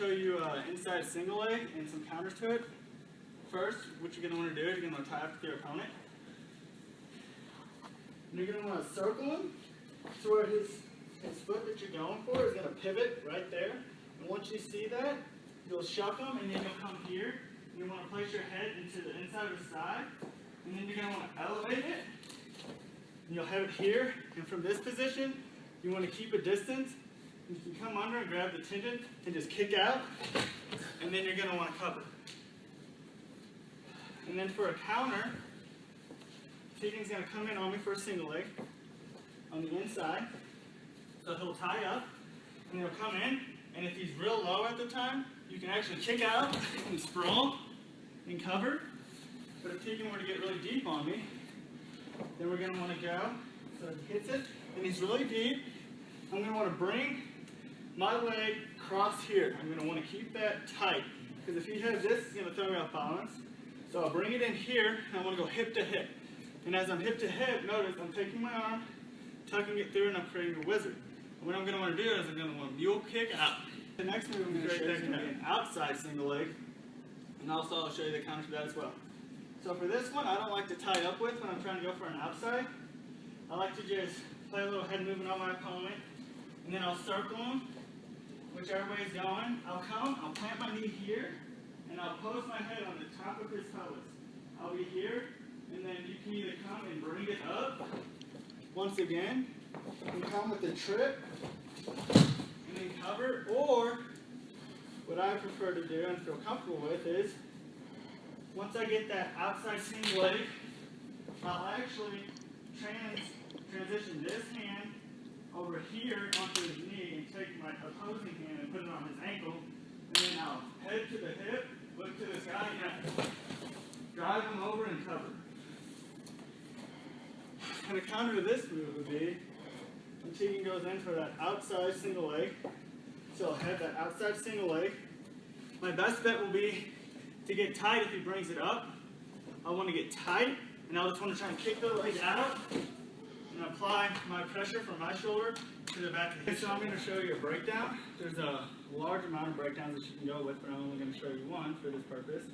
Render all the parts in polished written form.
Show you inside single leg and some counters to it. First, what you're going to want to do is you're going to tie up to your opponent. And you're going to want to circle him to where his foot that you're going for is going to pivot right there. And once you see that, you'll shuck him and then you'll come here. And you want to place your head into the inside of his side. And then you're going to want to elevate it. And you'll have it here. And from this position, you want to keep a distance. You can come under and grab the tendon and just kick out, and then you're going to want to cover. And then for a counter, Tegan's going to come in on me for a single leg on the inside. So he'll tie up, and he'll come in, and if he's real low at the time, you can actually kick out and sprawl and cover. But if Tegan were to get really deep on me, then we're going to want to go. So he hits it, and he's really deep. I'm going to want to bring my leg across here. I'm going to want to keep that tight, because if he has this, it's going to throw me off balance. So I'll bring it in here, and I want to go hip to hip. And as I'm hip to hip, notice I'm taking my arm, tucking it through, and I'm creating a wizard. And what I'm going to want to do is I'm going to want to mule kick out. The next move I'm going to show you is going to be an outside single leg, and also I'll show you the counter to that as well. So for this one, I don't like to tie up with when I'm trying to go for an outside. I like to just play a little head movement on my opponent, and then I'll circle him. Whichever way he's going, I'll plant my knee here, and I'll post my head on the top of his pelvis. I'll be here, and then you can either come and bring it up, once again, and come with the trip, and then cover, or what I prefer to do and feel comfortable with is, once I get that outside single leg, I'll actually transition this hand over here onto his knee and take my opposing hand and put it on his ankle, and then I'll head to the hip, look to this guy, and drive him over and cover. And a counter to this move would be when Tegan goes in for that outside single leg. So I'll have that outside single leg. My best bet will be to get tight if he brings it up. I want to get tight, and I'll just want to try and kick the leg out and apply my pressure from my shoulder to the back of his. So I'm going to show you a breakdown. There's a large amount of breakdowns that you can go with, but I'm only going to show you one for this purpose.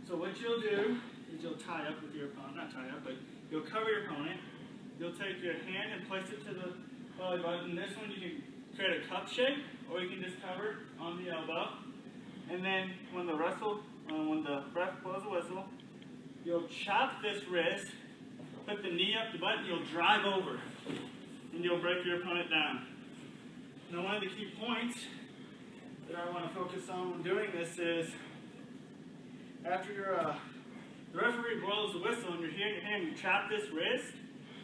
So what you'll do is you'll tie up with your opponent, not tie up, but you'll cover your opponent. You'll take your hand and place it to the belly button. This one you can create a cup shape, or you can just cover on the elbow. And then when the ref blows the whistle, you'll chop this wrist, put the knee up the butt, and you'll drive over, and you'll break your opponent down. Now one of the key points that I want to focus on when doing this is, after the referee blows the whistle and you're here in your hand, you chop this wrist,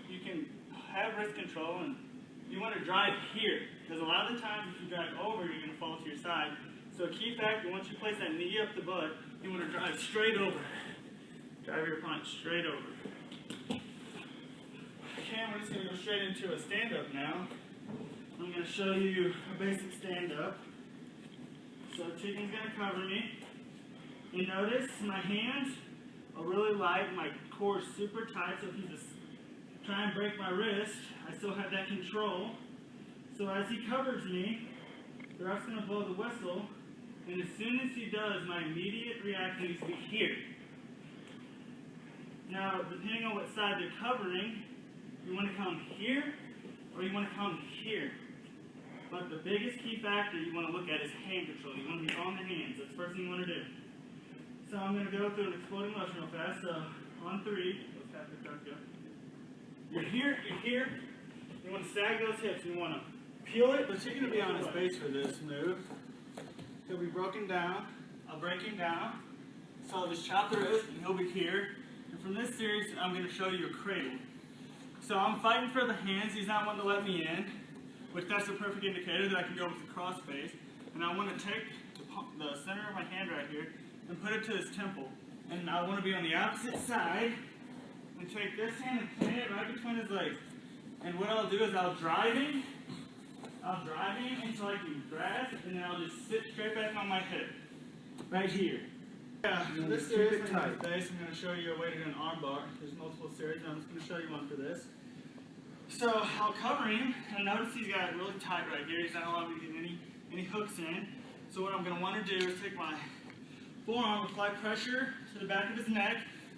you can have wrist control, and you want to drive here, because a lot of the times if you drive over, you're going to fall to your side. So a key factor, once you place that knee up the butt, you want to drive straight over. Drive your opponent straight over. Okay, we're just going to go straight into a stand-up now. I'm going to show you a basic stand-up. So Tegan's going to cover me. You notice my hands are really light, my core is super tight, so if he's just trying to break my wrist, I still have that control. So as he covers me, the ref's going to blow the whistle, and as soon as he does, my immediate reaction is to be here. Now, depending on what side they're covering, you want to come here, or you want to come here. But the biggest key factor you want to look at is hand control. You want to be on the hands. That's the first thing you want to do. So I'm going to go through an exploding motion real fast. So on 3, let's have the crowd go. You're here, you're here. You want to sag those hips. You want to peel it, but you're going to be on his base for this move. He'll be broken down. I'll break him down. So I'll just chop the wrist, and he'll be here. And from this series, I'm going to show you a cradle. So I'm fighting for the hands. He's not wanting to let me in, which that's a perfect indicator that I can go with the cross face. And I want to take the center of my hand right here and put it to his temple. And I want to be on the opposite side and take this hand and plant it right between his legs. And what I'll do is I'll drive him until I can grasp, and then I'll just sit straight back on my hip, right here. Yeah, for this series, I'm going to show you a way to do an arm bar. There's multiple series, and I'm just going to show you one for this. So I'll cover him, and notice he's got it really tight right here. He's not allowing me to get any hooks in. So what I'm going to want to do is take my forearm, apply pressure to the back of his neck,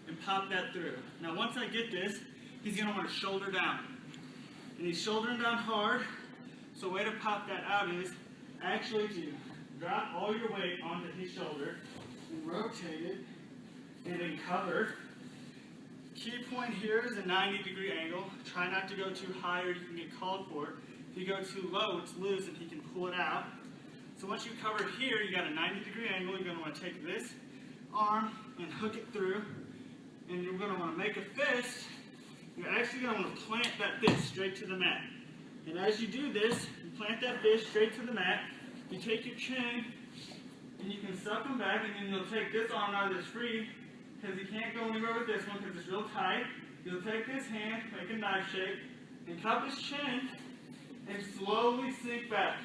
and pop that through. Now once I get this, he's going to want to shoulder down. And he's shouldering down hard, so a way to pop that out is actually to drop all your weight onto his shoulder and rotate it and then cover. Key point here is a 90-degree angle. Try not to go too high or you can get called for it. If you go too low, it's loose and he can pull it out. So once you cover here, you got a 90-degree angle. You're going to want to take this arm and hook it through. And you're going to want to make a fist. You're actually going to want to plant that fist straight to the mat. And as you do this, you plant that fist straight to the mat. You take your chin and you can suck him back, and then you'll take this arm out that's free because he can't go anywhere with this one because it's real tight. You'll take this hand, make a knife shape, and cup his chin and slowly sink back.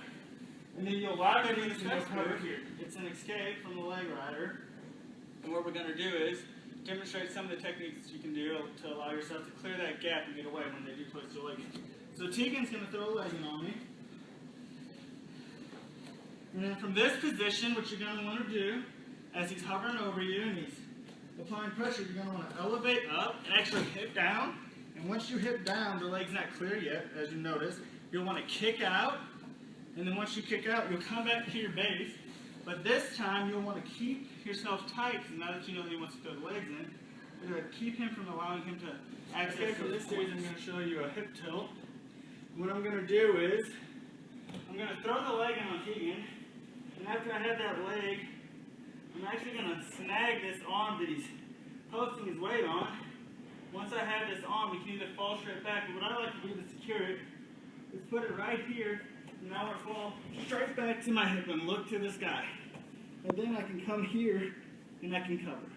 And then you'll lock it in the cover here. It's an escape from the leg rider. And what we're going to do is demonstrate some of the techniques you can do to allow yourself to clear that gap and get away when they do twist your leg in. So Tegan's going to throw a leg in on me. And then from this position, what you're going to want to do, as he's hovering over you and he's applying pressure, you're going to want to elevate up and actually hip down. And once you hip down, the leg's not clear yet, as you notice. You'll want to kick out. And then once you kick out, you'll come back to your base. But this time, you'll want to keep yourself tight, because now that you know that he wants to throw the legs in, you're going to keep him from allowing him to access. For this series, I'm going to show you a hip tilt. What I'm going to do is, I'm going to throw the leg in on Tegan, and after I have that leg, I'm actually going to snag this arm that he's posting his weight on. Once I have this arm, he can either fall straight back, but what I like to do to secure it is put it right here. Now I fall straight back to my hip and look to the sky. And then I can come here and I can cover.